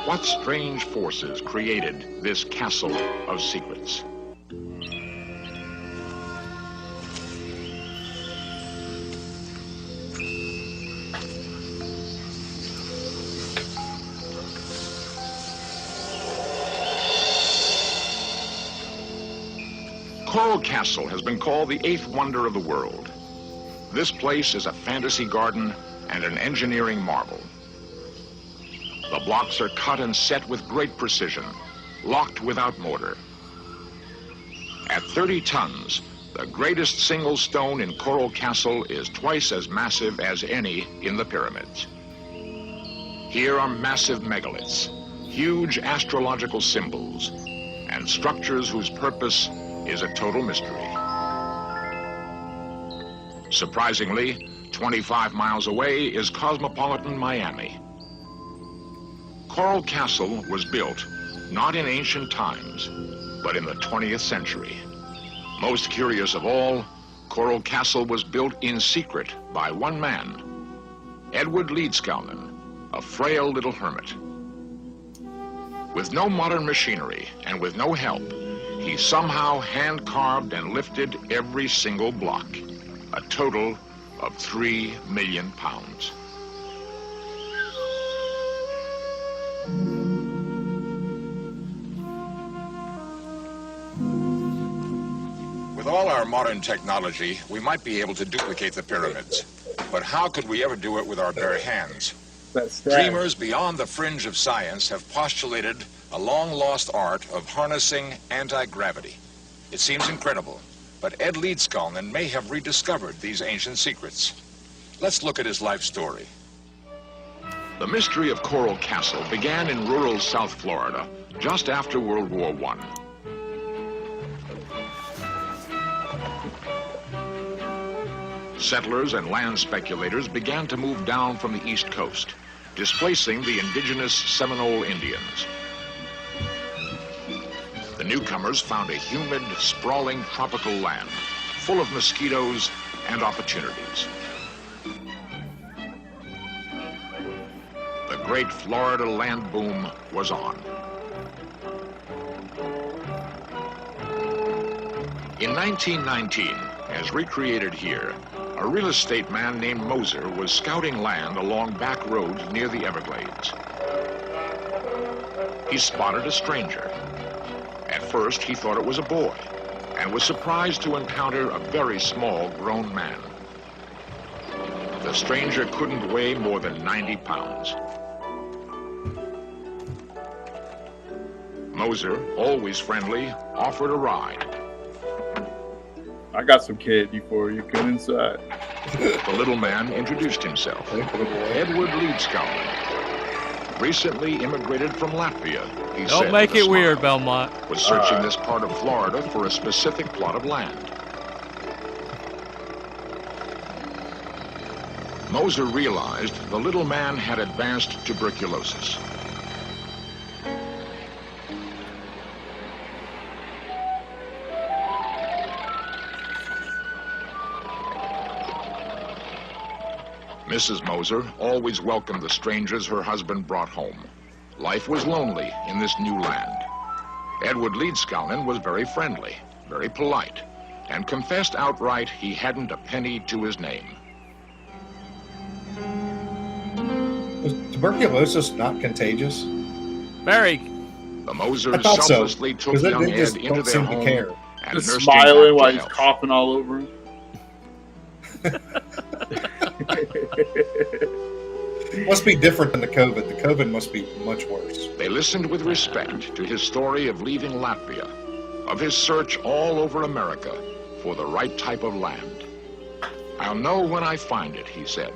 What strange forces created this castle of secrets? Coral Castle has been called the eighth wonder of the world. This place is a fantasy garden and an engineering marvel. The blocks are cut and set with great precision, locked without mortar. At 30 tons, the greatest single stone in Coral Castle is twice as massive as any in the pyramids. Here are massive megaliths, huge astrological symbols, and structures whose purpose is a total mystery. Surprisingly, 25 miles away is cosmopolitan Miami. Coral Castle was built not in ancient times, but in the 20th century. Most curious of all, Coral Castle was built in secret by one man, Ed Leedskalnin, a frail little hermit. With no modern machinery and with no help, he somehow hand-carved and lifted every single block, a total of 3 million pounds. With all our modern technology, we might be able to duplicate the pyramids. But how could we ever do it with our bare hands? Dreamers beyond the fringe of science have postulated a long-lost art of harnessing anti-gravity. It seems incredible, but Ed Leedskalnin may have rediscovered these ancient secrets. Let's look at his life story. The mystery of Coral Castle began in rural South Florida just after World War I. Settlers and land speculators began to move down from the East Coast, displacing the indigenous Seminole Indians. The newcomers found a humid, sprawling tropical land, full of mosquitoes and opportunities. The great Florida land boom was on. In 1919, as recreated here, a real estate man named Moser was scouting land along back roads near the Everglades. He spotted a stranger. At first, he thought it was a boy and was surprised to encounter a very small grown man. The stranger couldn't weigh more than 90 pounds. Moser, always friendly, offered a ride. I got some candy for you. Come inside. The little man introduced himself. Ed Leedskalnin. Recently immigrated from Latvia, he said. Don't make it weird, Belmont. Was searching this part of Florida for a specific plot of land. Moser realized the little man had advanced tuberculosis. Mrs. Moser always welcomed the strangers her husband brought home. Life was lonely in this new land. Ed Leedskalnin was very friendly, very polite, and confessed outright he hadn't a penny to his name. Was tuberculosis not contagious? Very. The Mosers selflessly took young Ed into their home and just nursed smiling him while back to he's health. coughing all over him. Must be different than the COVID. The COVID must be much worse. They listened with respect to his story of leaving Latvia, of his search all over America for the right type of land. "I'll know when I find it," he said.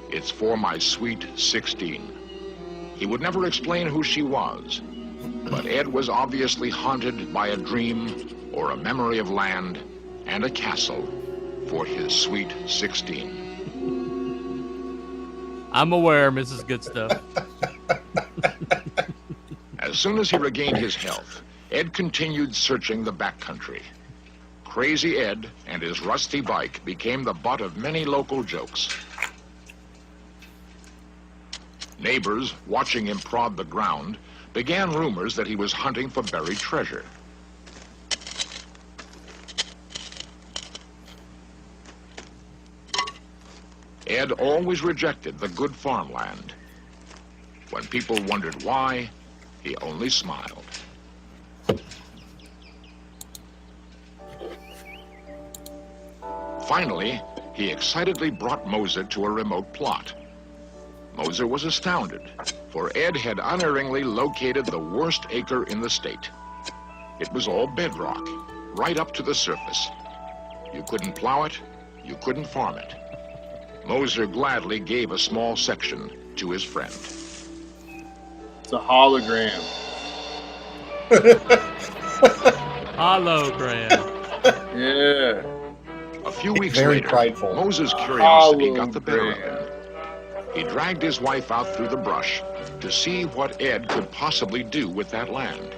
"It's for my sweet 16. He would never explain who she was, but Ed was obviously haunted by a dream or a memory of land and a castle for his sweet 16. I'm aware, Mrs. Good Stuff. As soon as he regained his health, Ed continued searching the backcountry. Crazy Ed and his rusty bike became the butt of many local jokes. Neighbors, watching him prod the ground, began rumors that he was hunting for buried treasure. Ed always rejected the good farmland. When people wondered why, he only smiled. Finally, he excitedly brought Moser to a remote plot. Moser was astounded, for Ed had unerringly located the worst acre in the state. It was all bedrock, right up to the surface. You couldn't plow it, you couldn't farm it. Moser gladly gave a small section to his friend. It's a hologram. Hologram. Yeah. A few weeks Very later, prideful. Moses' curiosity got the better of him. He dragged his wife out through the brush to see what Ed could possibly do with that land.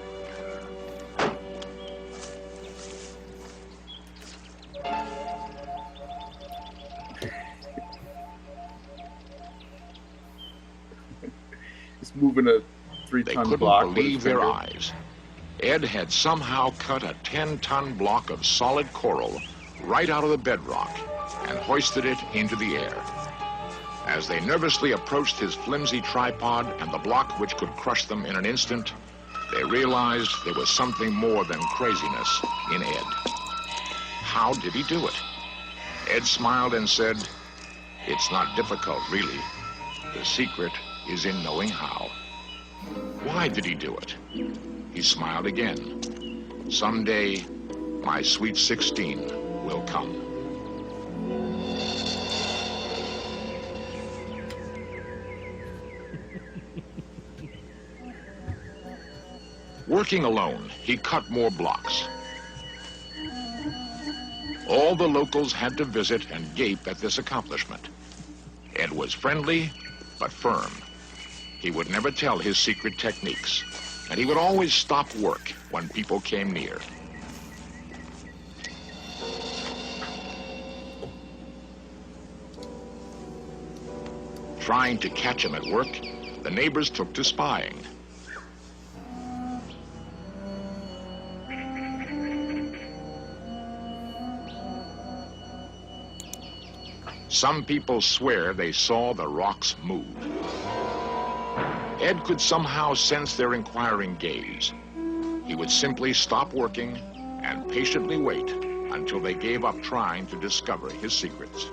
It's moving a They 3-ton block. couldn't believe their eyes. Ed had somehow cut a 10-ton block of solid coral right out of the bedrock and hoisted it into the air. As they nervously approached his flimsy tripod and the block which could crush them in an instant, they realized there was something more than craziness in Ed. How did he do it? Ed smiled and said, "It's not difficult, really. The secret is in knowing how." Why did he do it? He smiled again. "Someday, my sweet 16 will come." Working alone, he cut more blocks. All the locals had to visit and gape at this accomplishment. Ed was friendly, but firm. He would never tell his secret techniques, and he would always stop work when people came near. Trying to catch him at work, the neighbors took to spying. Some people swear they saw the rocks move. Ed could somehow sense their inquiring gaze. He would simply stop working and patiently wait until they gave up trying to discover his secrets.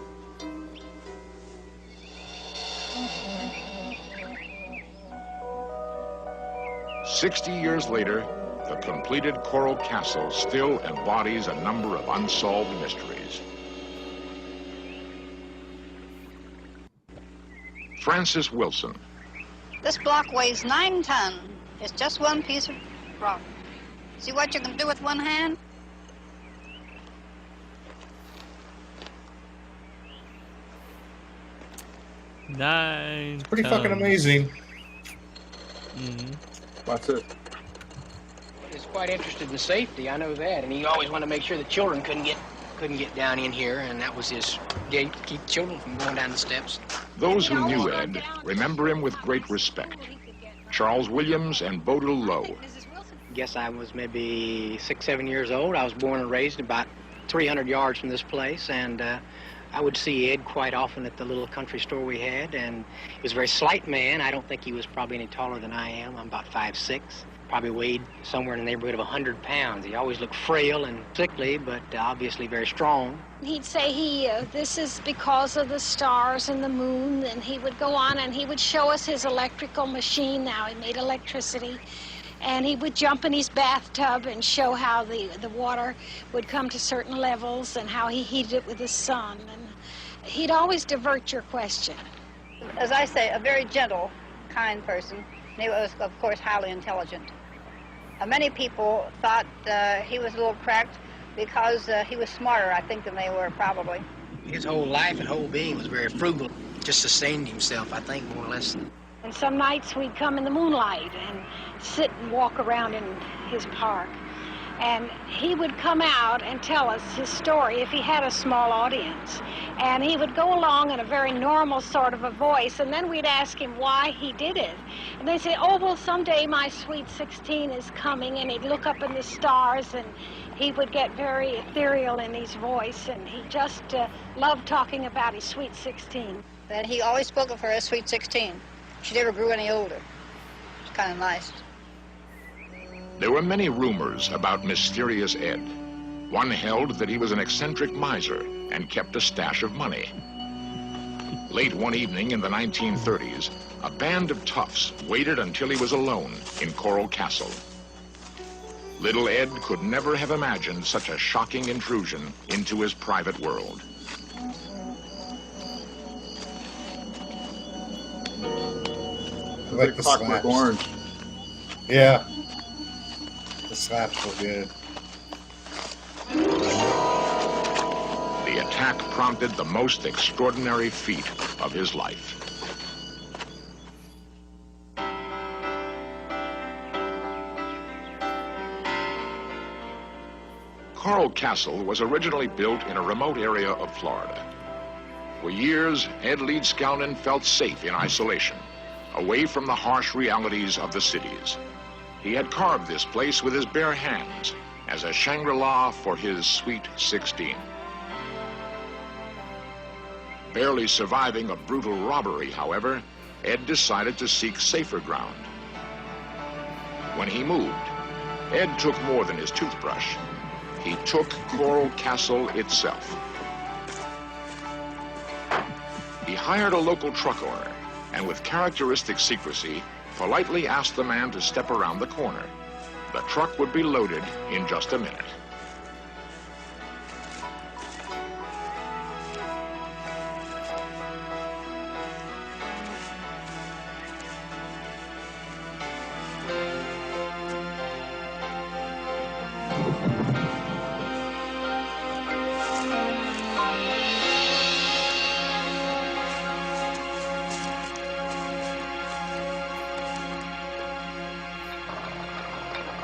"60 years later, the completed coral castle still embodies a number of unsolved mysteries. Francis Wilson. This block weighs 9 tons. It's just one piece of rock. See what you can do with one hand? Nine. Pretty fucking amazing. Mm-hmm. That's it. He's quite interested in safety, I know that, and he always wanted to make sure the children couldn't get down in here, and that was his gate to keep children from going down the steps. Those who knew Ed remember him with great respect. Charles Williams and Bodil Lowe. I guess I was maybe 6, 7 years old. I was born and raised about 300 yards from this place, and I would see Ed quite often at the little country store we had, and he was a very slight man. I don't think he was probably any taller than I am. I'm about 5'6". Probably weighed somewhere in the neighborhood of 100 pounds. He always looked frail and sickly, but obviously very strong. He'd say this is because of the stars and the moon, and he would go on and he would show us his electrical machine. Now he made electricity, And he would jump in his bathtub and show how the water would come to certain levels and how he heated it with the sun. And he'd always divert your question. As I say, a very gentle, kind person. And he was, of course, highly intelligent. Many people thought he was a little cracked because he was smarter, I think, than they were, probably. His whole life and whole being was very frugal. Just sustained himself, I think, more or less. And some nights we'd come in the moonlight and sit and walk around in his park. And he would come out and tell us his story if he had a small audience. And he would go along in a very normal sort of a voice, and then we'd ask him why he did it. And they'd say, oh, well, someday my sweet 16 is coming, and he'd look up in the stars, and he would get very ethereal in his voice, and he just loved talking about his sweet 16. And he always spoke of her as sweet 16. She never grew any older. It's kind of nice. There were many rumors about mysterious Ed. One held that he was an eccentric miser and kept a stash of money. Late one evening in the 1930s, a band of toughs waited until he was alone in Coral Castle. Little Ed could never have imagined such a shocking intrusion into his private world. Like the Clockwork slaps. Orange. Yeah. The slaps were good. The attack prompted the most extraordinary feat of his life. Coral Castle was originally built in a remote area of Florida. For years, Ed Leedskalnin felt safe in isolation, away from the harsh realities of the cities. He had carved this place with his bare hands as a Shangri-La for his sweet 16. Barely surviving a brutal robbery, however, Ed decided to seek safer ground. When he moved, Ed took more than his toothbrush. He took Coral Castle itself. He hired a local truck owner and with characteristic secrecy, politely asked the man to step around the corner. The truck would be loaded in just a minute.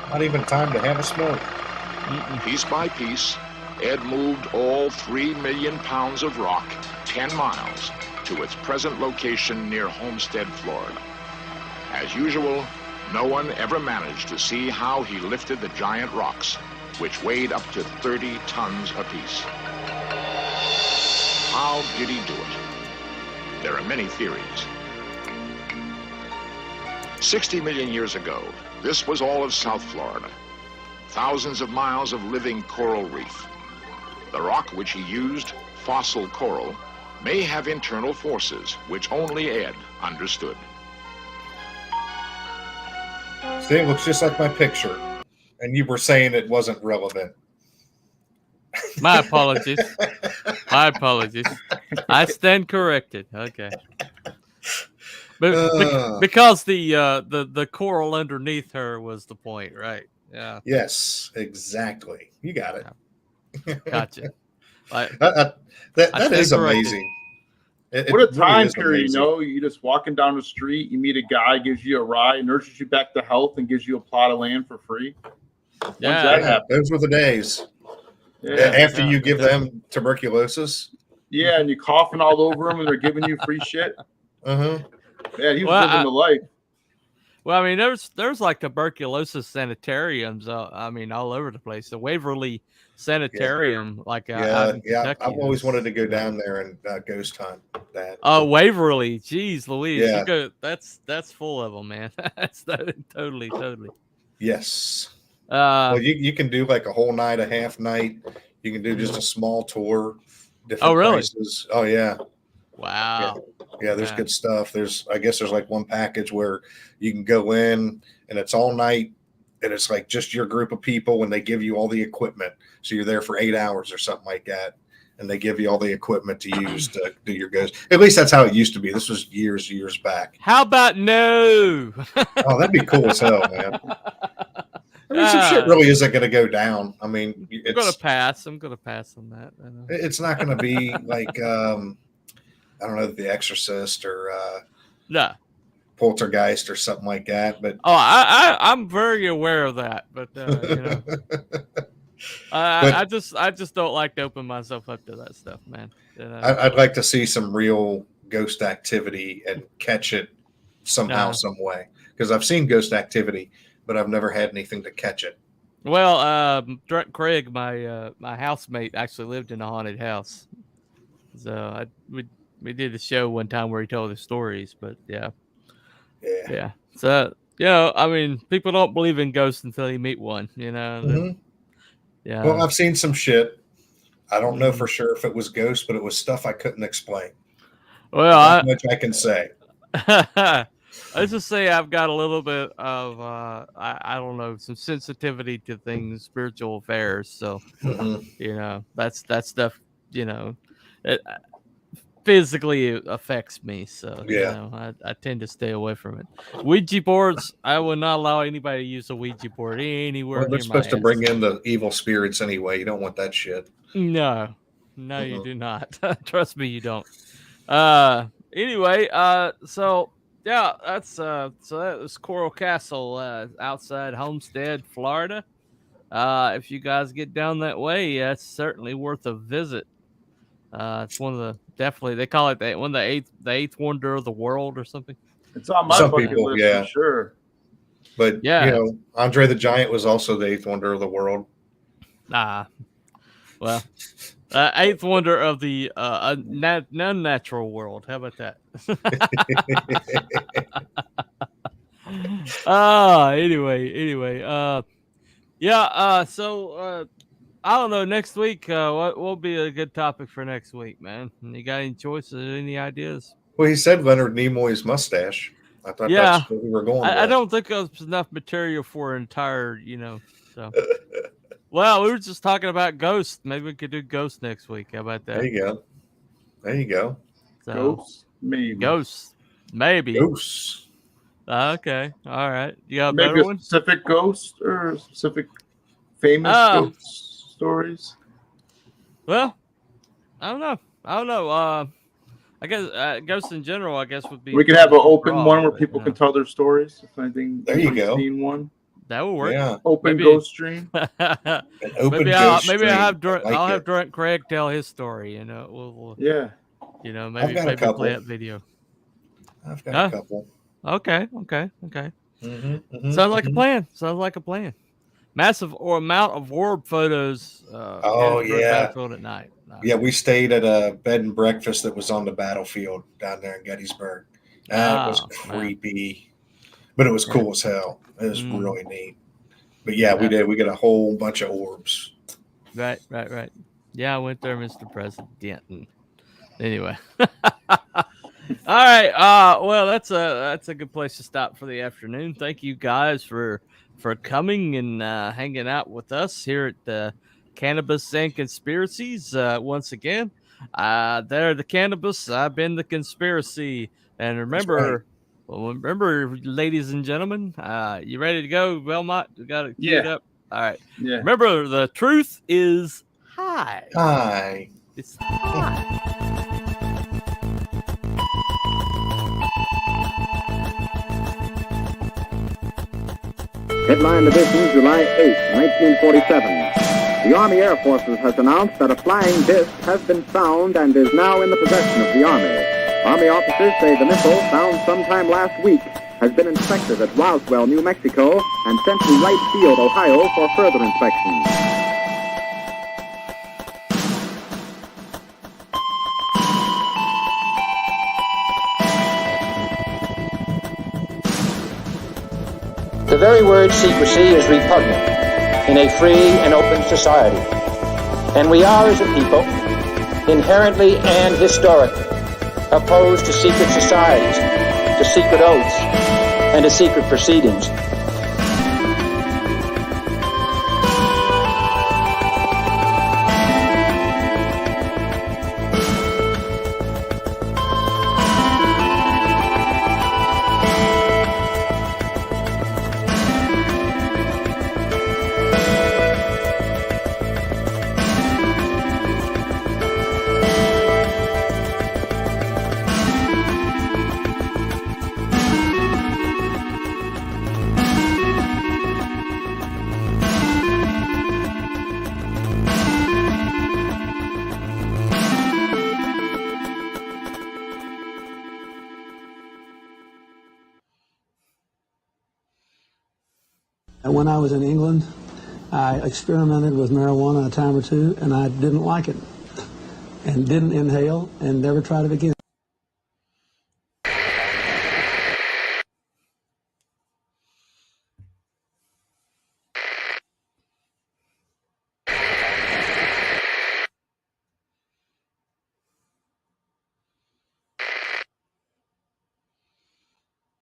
Not even time to have a smoke. Piece by piece, Ed moved all 3 million pounds of rock 10 miles to its present location near Homestead, Florida. As usual, no one ever managed to see how he lifted the giant rocks, which weighed up to 30 tons apiece. How did he do it? There are many theories. 60 million years ago, this was all of South Florida. Thousands of miles of living coral reef. The rock which he used, fossil coral, may have internal forces which only Ed understood. See, it looks just like my picture. And you were saying it wasn't relevant. My apologies. My apologies. I stand corrected. Okay. But because the coral underneath her was the point, right? Yeah. Yes, exactly. You got it. Gotcha. That is amazing. What a time period, you know? You're just walking down the street, you meet a guy, gives you a ride, nurses you back to health, and gives you a plot of land for free. Yeah, those were the days. Yeah, after you give them tuberculosis. Yeah, and you're coughing all over them, and they're giving you free shit. Uh-huh. Man, he was living the life. Well, I mean, there's like tuberculosis sanitariums. I mean, all over the place. The Waverly Sanitarium, out in Kentucky. I've always wanted to go down there and ghost hunt that. Oh, Waverly, jeez, Louise, yeah. That's full of them, man. That's totally. Yes. Well, you can do like a whole night, a half night. You can do just a small tour. Oh, really? Prices. Oh, yeah. Wow. Yeah, there's good stuff. I guess there's like one package where you can go in and it's all night and it's like just your group of people, and they give you all the equipment. So you're there for 8 hours or something like that. And they give you all the equipment to use to do your ghost. At least that's how it used to be. This was years back. How about no? Oh, that'd be cool as hell, man. I mean, some shit really isn't going to go down. I mean, I'm going to pass. I'm going to pass on that. It's not going to be like, I don't know, The Exorcist or no. Poltergeist or something like that. But I'm very aware of that. But you know. I just don't like to open myself up to that stuff, man. I'd like to see some real ghost activity and catch it somehow, some way. Because I've seen ghost activity, but I've never had anything to catch it. Well, Craig, my housemate, actually lived in a haunted house. So we did a show one time where he told his stories, but yeah. So I mean, people don't believe in ghosts until you meet one, you know. Mm-hmm. Yeah. Well, I've seen some shit. I don't know for sure if it was ghosts, but it was stuff I couldn't explain. Well, not much I can say. Let's just say I've got a little bit of I don't know, some sensitivity to things, spiritual affairs. So you know, that's stuff. You know, it physically affects me. So you know, I tend to stay away from it. Ouija boards, I will not allow anybody to use a Ouija board anywhere. Well, they're supposed to bring in the evil spirits anyway. You don't want that shit. No, you do not. Trust me, you don't. Anyway, so yeah, that's so that was Coral Castle outside Homestead, Florida. If you guys get down that way, that's certainly worth a visit. It's one of the they call it one of the eighth wonder of the world or something. It's on my bucket list for sure. But you know, Andre the Giant was also the eighth wonder of the world. Well, eighth wonder of the non-natural world. How about that? Anyway. So I don't know. Next week, what will be a good topic for next week, man? You got any choices? Any ideas? Well, he said Leonard Nimoy's mustache. I thought that's what we were going with. I don't think there's enough material for an entire, you know. So, well, we were just talking about ghosts. Maybe we could do ghosts next week. How about that? There you go. So, ghosts, maybe. Ghosts. Okay. All right. You got a maybe better a one? Specific ghost or specific famous ghost stories? Well, I don't know. I guess ghosts in general, I guess, would be. We could have an open one where people can tell their stories. If anything, there you go. Seen one. That would work. Yeah. Open ghost stream. Maybe I'll have Drunk Craig tell his story. You know, we'll you know, maybe play that video. I've got a couple. Okay. Sounds like a plan. Massive amount of orb photos. Battlefield at night. Yeah, we stayed at a bed and breakfast that was on the battlefield down there in Gettysburg. That was creepy, but it was cool as hell. It was really neat. But yeah, we did. We got a whole bunch of orbs. Right. Yeah, I went there, Mr. President. Anyway. All right. Well, that's a good place to stop for the afternoon. Thank you guys for coming and hanging out with us here at the Cannabis and Conspiracies. Once again, they're the Cannabis. I've been the Conspiracy. And remember, ladies and gentlemen, you ready to go, Belmont? We got it queued up. All right. Yeah. Remember, the truth is high. Hi. It's high. Headline Division, July 8, 1947. The Army Air Forces has announced that a flying disc has been found and is now in the possession of the Army. Army officers say the missile, found sometime last week, has been inspected at Roswell, New Mexico, and sent to Wright Field, Ohio, for further inspection. The very word secrecy is repugnant in a free and open society. And we are, as a people, inherently and historically opposed to secret societies, to secret oaths, and to secret proceedings. When I was in England, I experimented with marijuana a time or two, and I didn't like it, and didn't inhale, and never tried it again.